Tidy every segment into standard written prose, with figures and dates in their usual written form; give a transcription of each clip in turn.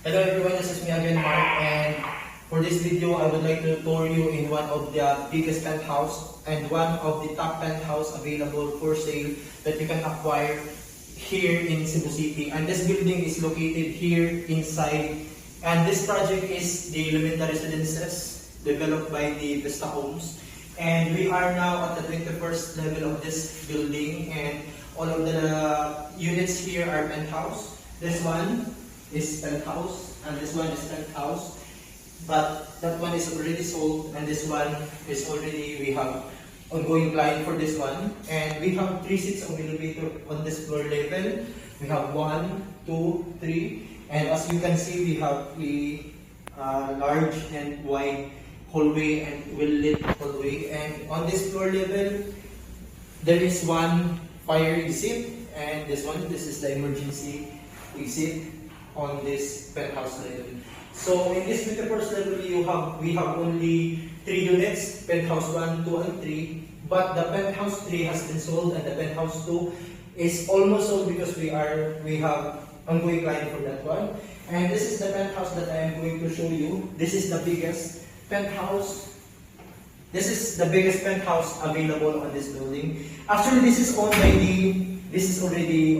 Hello everyone, this is me again, Mark, and for this video, I would like to tour you in one of the biggest penthouse and one of the top penthouse available for sale that you can acquire here in Cebu City. And this building is located here inside, and this project is the Lumenta Residences developed by the Vista Homes. And we are now at the 21st level of this building, and all of the units here are penthouse. This one is penthouse, and this one is penthouse, but that one is already sold, and this one is already, we have ongoing client for this one. And we have 3 seats of elevator on this floor level. We have 1, 2, 3, and as you can see, we have a large and wide hallway and well-lit hallway. And on this floor level, there is one fire exit, and this is the emergency exit on this penthouse level. So in this 21st level, we have only 3 units, penthouse 1, 2, and 3. But the penthouse 3 has been sold, and the penthouse 2 is almost sold because we have ongoing client for that one. And this is the penthouse that I am going to show you. This is the biggest penthouse. This is the biggest penthouse available on this building. Actually, this is already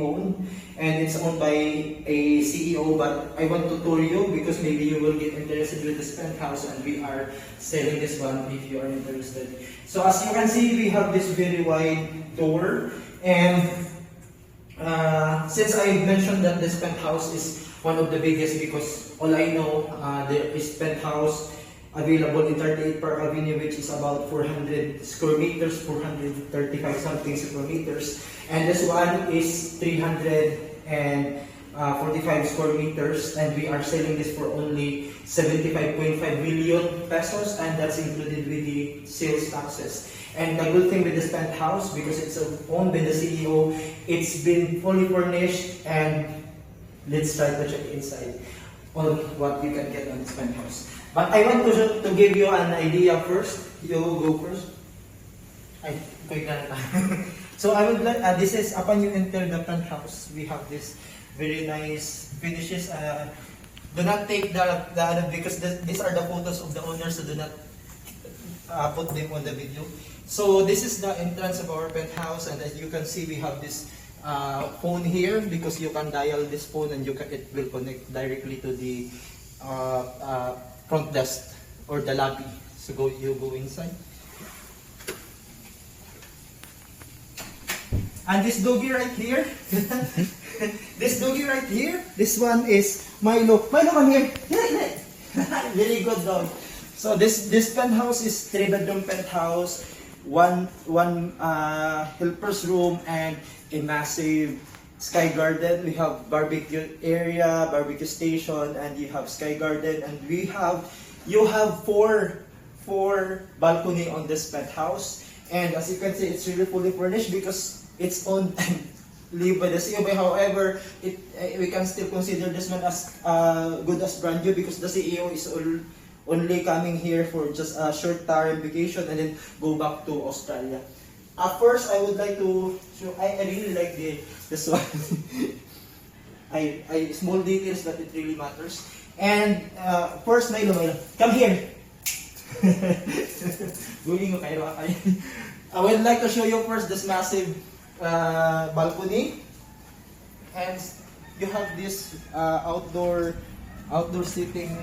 owned, and it's owned by a CEO, but I want to tour you because maybe you will get interested with this penthouse, and we are selling this one if you are interested. So as you can see, we have this very wide door, and since I mentioned that this penthouse is one of the biggest, because all I know, there is penthouse available in 38 Park Avenue, which is about 400 square meters, 435 something square meters. And this one is 345 square meters, and we are selling this for only 75.5 million pesos, and that's included with the sales taxes. And the good thing with this penthouse, because it's owned by the CEO, it's been fully furnished, and let's try to check inside on what you can get on this penthouse. But I want to give you an idea first. You go first. So I would like, this is, upon you enter the penthouse, we have this very nice finishes. Do not take the because these are the photos of the owners, so do not put them on the video. So this is the entrance of our penthouse, and as you can see, we have this phone here, because you can dial this phone, and it will connect directly to the front desk or the lobby. So you go inside. And this doggy right here, this one is Milo. Milo, come here. Very good dog. So this penthouse is 3-bedroom penthouse, one helper's room, and a massive sky garden. We have barbecue area, barbecue station, and you have sky garden, and you have four balcony on this penthouse. And as you can see, it's really fully furnished because it's owned and lived by the CEO. However, we can still consider this one as good as brand new, because the CEO is only coming here for just a short time vacation and then go back to Australia. First, I would like to show. I really like this one. I small details, but it really matters. And first, Milo, come here. I would like to show you first this massive balcony, and you have this outdoor sitting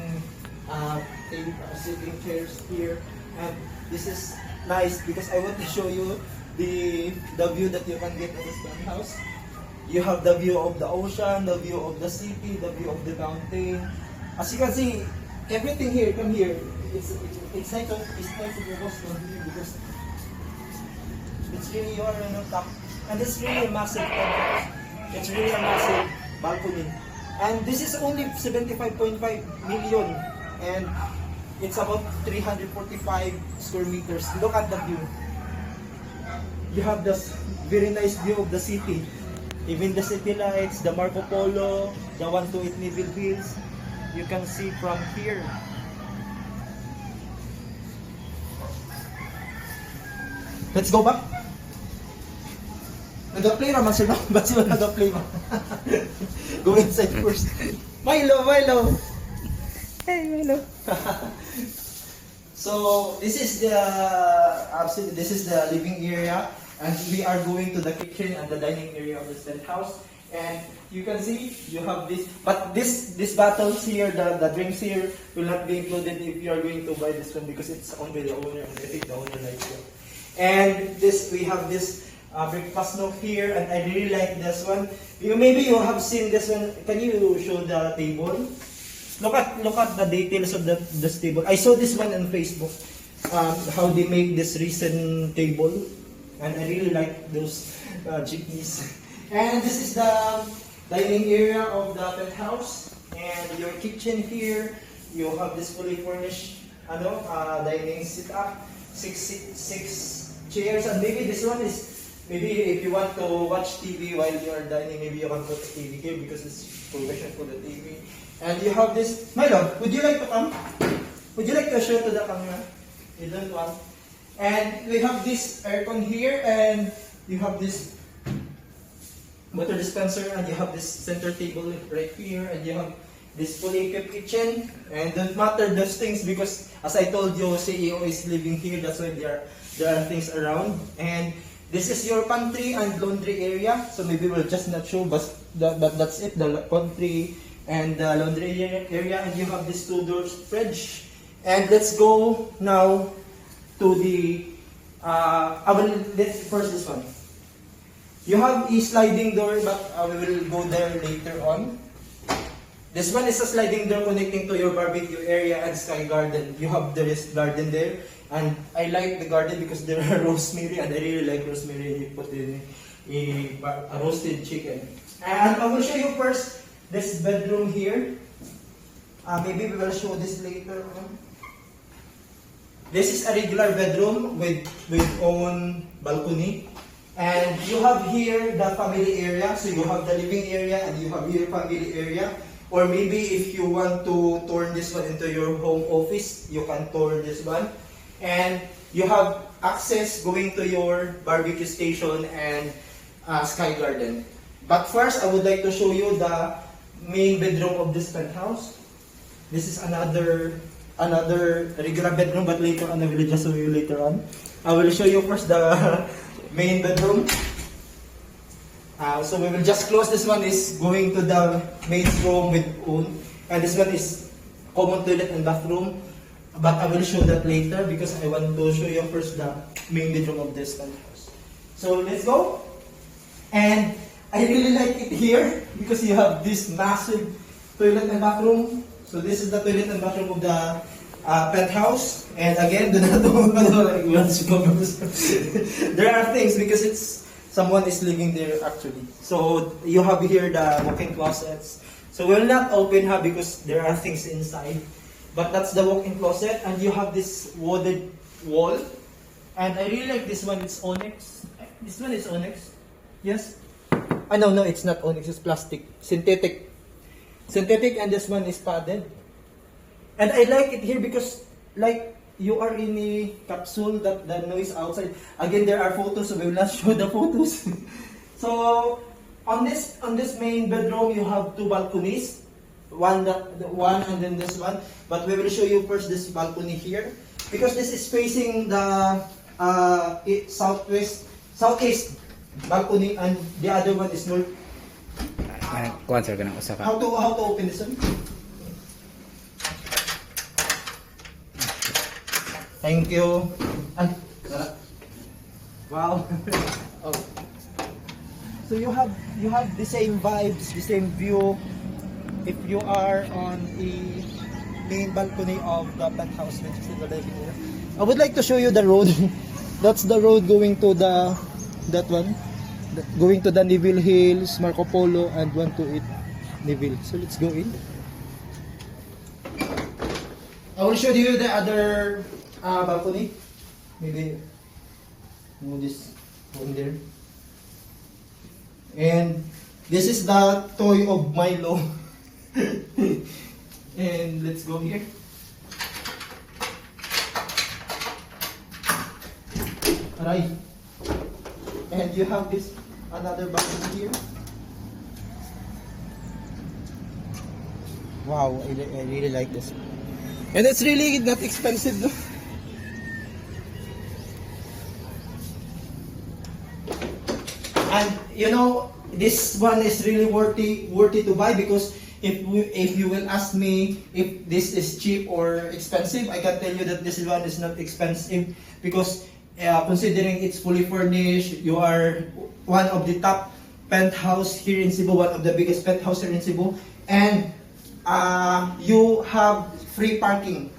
sitting chairs here, and this is nice because I want to show you the view that you can get in this penthouse. You have the view of the ocean, the view of the city, the view of the mountain. As you can see, everything here. Come here. It's nice of your hostel here because it's really your top, and it's really a massive penthouse. It's really a massive balcony, and this is only 75.5 million, and it's about 345 square meters. Look at the view. You have this very nice view of the city. Even the city lights, the Marco Polo, the 128 Neville Hills, you can see from here. Let's go back. Nag-play naman sila. Ba't sila nag-play ba? Go inside first. Milo, Milo! Hey, Milo. So this is the living area, and we are going to the kitchen and the dining area of this penthouse. And you can see you have this, but this bottles here, the drinks here will not be included if you are going to buy this one because it's owned by the owner, and I think the owner likes it. And this we have this breakfast nook here, and I really like this one. Maybe you have seen this one. Can you show the table? Look at the details of this table. I saw this one on Facebook. How they make this recent table, and I really like those jeepneys. And this is the dining area of the penthouse, and your kitchen here. You have this fully furnished dining setup, six chairs, and maybe this one is maybe if you want to watch TV while you are dining, maybe you can put the TV here because it's provision for the TV. And you have this, my love, would you like to come? Would you like to show to the camera? You don't want. And we have this aircon here, and you have this water dispenser, and you have this center table right here, and you have this fully equipped kitchen. And don't matter those things because, as I told you, CEO is living here. That's why there are things around. And this is your pantry and laundry area. So maybe we'll just not show, but that's it. The pantry and the laundry area, and you have this 2 doors fridge. And let's go now to the let's first this one. You have a sliding door, but we will go there later on. This one is a sliding door connecting to your barbecue area and sky garden. You have the garden there, and I like the garden because there are rosemary, and I really like rosemary. You put in a roasted chicken. And I will show you first this bedroom here. Maybe we will show this later on. This is a regular bedroom with own balcony. And you have here the family area. So you have the living area and you have your family area. Or maybe if you want to turn this one into your home office, you can turn this one. And you have access going to your barbecue station and sky garden. But first, I would like to show you the main bedroom of this penthouse. This is another regular bedroom, but later on I will just show you later on. I will show you first the main bedroom. So we will just close this one is going to the main room with own, and this one is common toilet and bathroom. But I will show that later because I want to show you first the main bedroom of this penthouse. So let's go. And I really like it here because you have this massive toilet and bathroom. So this is the toilet and bathroom of the penthouse. And again, do not there are things because someone is living there actually. So you have here the walk-in closets. So we will not open her because there are things inside. But that's the walk-in closet, and you have this wooded wall. And I really like this one. It's onyx. This one is onyx. Yes. No, it's not onyx, it's plastic. Synthetic, and this one is padded. And I like it here because, like, you are in a capsule, that the noise outside. Again, there are photos, so we will not show the photos. So, on this main bedroom, you have 2 balconies. One and then this one. But we will show you first this balcony here. Because this is facing the southeast balcony, and the other one is north. How to open this one? Thank you. And wow. Oh. So you have the same vibes, the same view if you are on the main balcony of the penthouse, which is in the living area. I would like to show you the road. That's the road going to that one, going to the Neville Hills, Marco Polo, and 128 Neville. So let's go in. I will show you the other balcony. Maybe move this one there. And this is the toy of Milo. And let's go here. Alright. And you have this another balcony here. Wow, I really like this. And it's really not expensive, no? And you know, this one is really worthy to buy, because if you will ask me if this is cheap or expensive, I can tell you that this one is not expensive, because considering it's fully furnished, you are one of the top penthouse here in Cebu, one of the biggest penthouse here in Cebu, and you have free parking.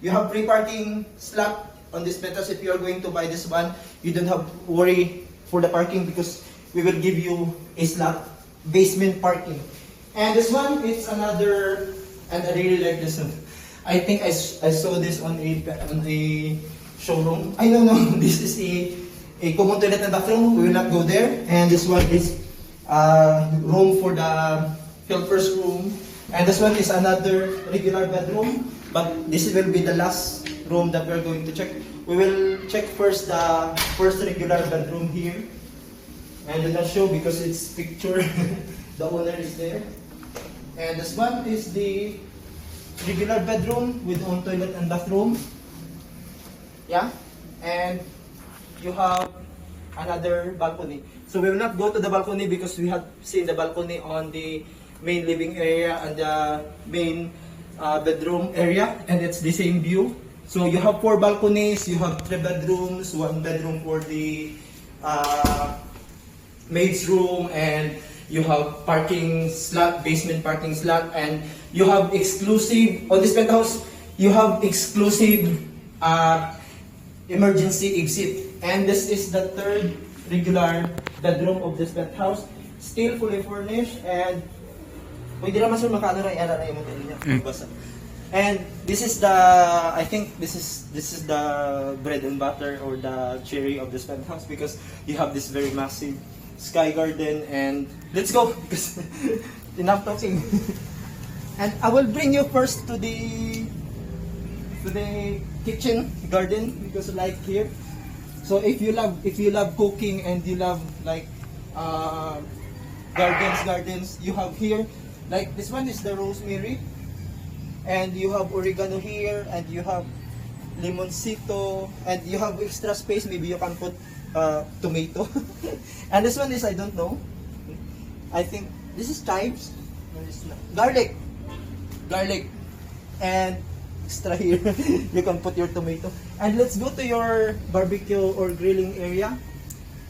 You have free parking slot on this penthouse. If you are going to buy this one, you don't have to worry for the parking, because we will give you a slot, basement parking. And this one is another, and I really like this one. I think I saw this on a showroom. I don't know, this is a common toilet and bathroom. We will not go there. And this one is room for the helper's room. And this one is another regular bedroom. But this will be the last room that we're going to check. We will check first the first regular bedroom here. And then I'll show, because it's picture. The owner is there. And this one is the regular bedroom with own toilet and bathroom. Yeah. And you have another balcony. So we will not go to the balcony, because we have seen the balcony on the main living area and the main bedroom area, and it's the same view. So you have 4 balconies, you have 3 bedrooms, 1 bedroom for the maid's room, and you have parking slot, basement parking slot, and you have exclusive, on this penthouse, you have exclusive emergency exit. And this is the 3rd regular bedroom of this penthouse, still fully furnished, and pwede naman sir makano na i-ara na yung motel niya. And this is the, I think this is the bread and butter or the cherry of this penthouse, because you have this very massive sky garden. And let's go, because enough talking. And I will bring you first to the kitchen garden, because like here. So if you love cooking and you love like gardens, you have here, like this one is the rosemary, and you have oregano here, and you have limoncito, and you have extra space, maybe you can put tomato. And this one is, I don't know, I think this is chives, no, it's not. Garlic, and extra here. You can put your tomato. And let's go to your barbecue or grilling area.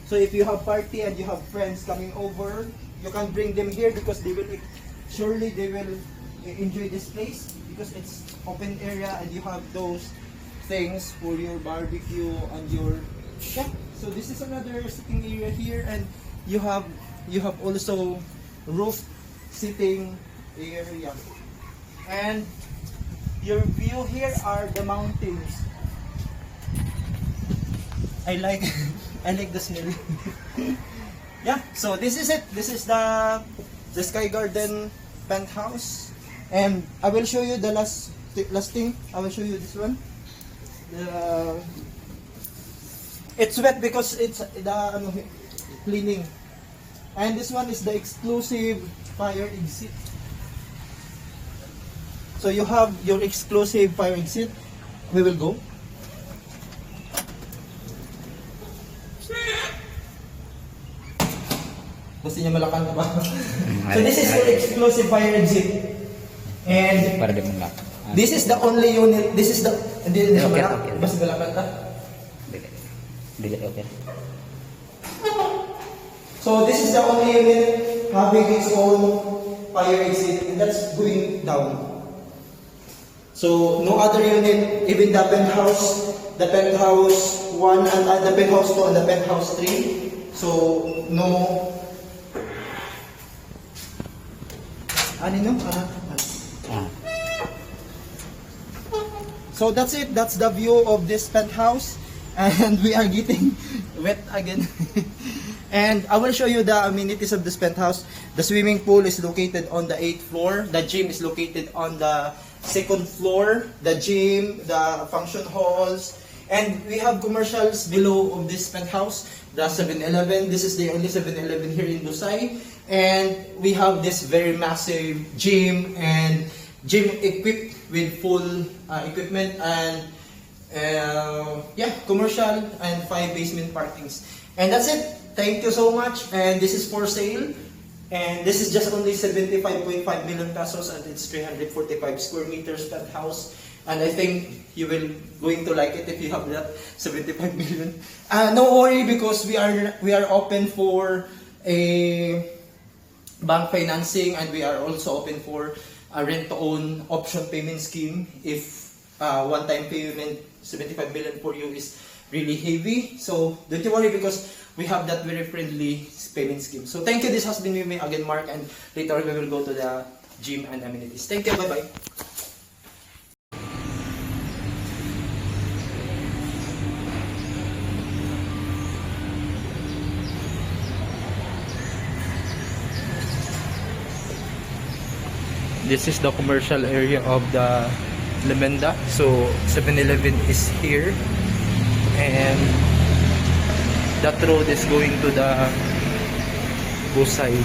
So if you have party and you have friends coming over, you can bring them here, because they will enjoy this place, because it's open area and you have those things for your barbecue and your chef. So this is another sitting area here, and you have also roof sitting area. And your view here are the mountains. I like the smell. Yeah, so this is it. This is the Sky Garden penthouse, and I will show you the last thing. I will show you this one. It's wet because it's the cleaning. And this one is the exclusive fire exit. So you have your exclusive fire exit. We will go. Gusto niya malakan na ba? So this is your exclusive fire exit. And Para di malak. this is the only unit. This is the Okay, okay. Basta malakan ka. Dili okay. So this is the only unit having its own fire exit, and that's going down. So no other unit, even the penthouse 1 and the penthouse 2 and the penthouse 3. So no. So that's it. That's the view of this penthouse, and we are getting wet again. And I will show you the amenities of this penthouse. The swimming pool is located on the 8th floor. The gym is located on the 2nd floor. The gym, the function halls, and we have commercials below of this penthouse. The 7-Eleven. This is the only 7-Eleven here in Dusay. And we have this very massive gym and gym equipped with full equipment and commercial and 5 basement parkings. And that's it. Thank you so much. And this is for sale. And this is just only 75.5 million pesos and it's 345 square meters that house. And I think you will going to like it if you have that 75 million. No worry because we are open for a bank financing and we are also open for a rent-to-own option payment scheme if one-time payment 75 million for you is really heavy. So don't you worry because we have that very friendly payment scheme. So thank you. This has been with me again, Mark, and later we will go to the gym and amenities. Thank you. Bye-bye. This is the commercial area of the Lemenda. So 7-Eleven is here and that road is going to the Busay.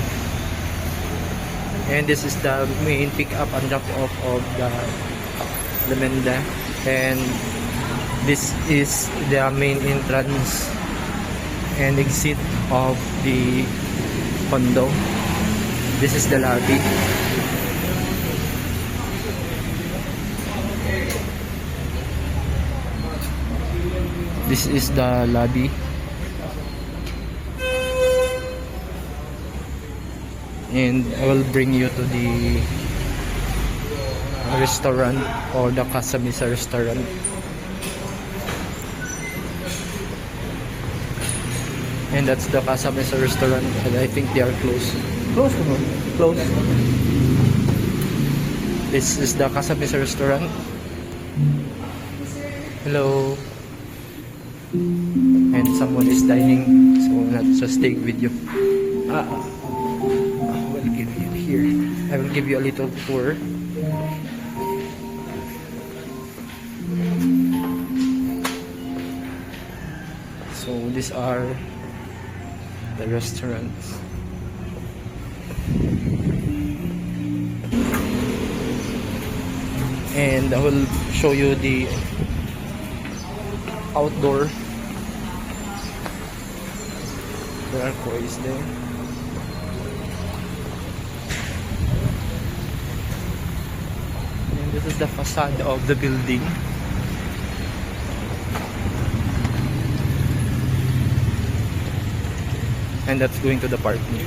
And this is the main pick up and drop off of the Lemenda. And this is the main entrance and exit of the condo. This is the lobby. This is the lobby. And I will bring you to the restaurant or the Casa Mesa restaurant. And that's the Casa Mesa restaurant and I think they are closed. Closed? Closed. This is the Casa Mesa restaurant. Hello. And someone is dining, so not just take video. I will give you here. I will give you a little tour. So these are the restaurants. And I will show you the outdoor. There are koi there. And this is the facade of the building. And that's going to the parking.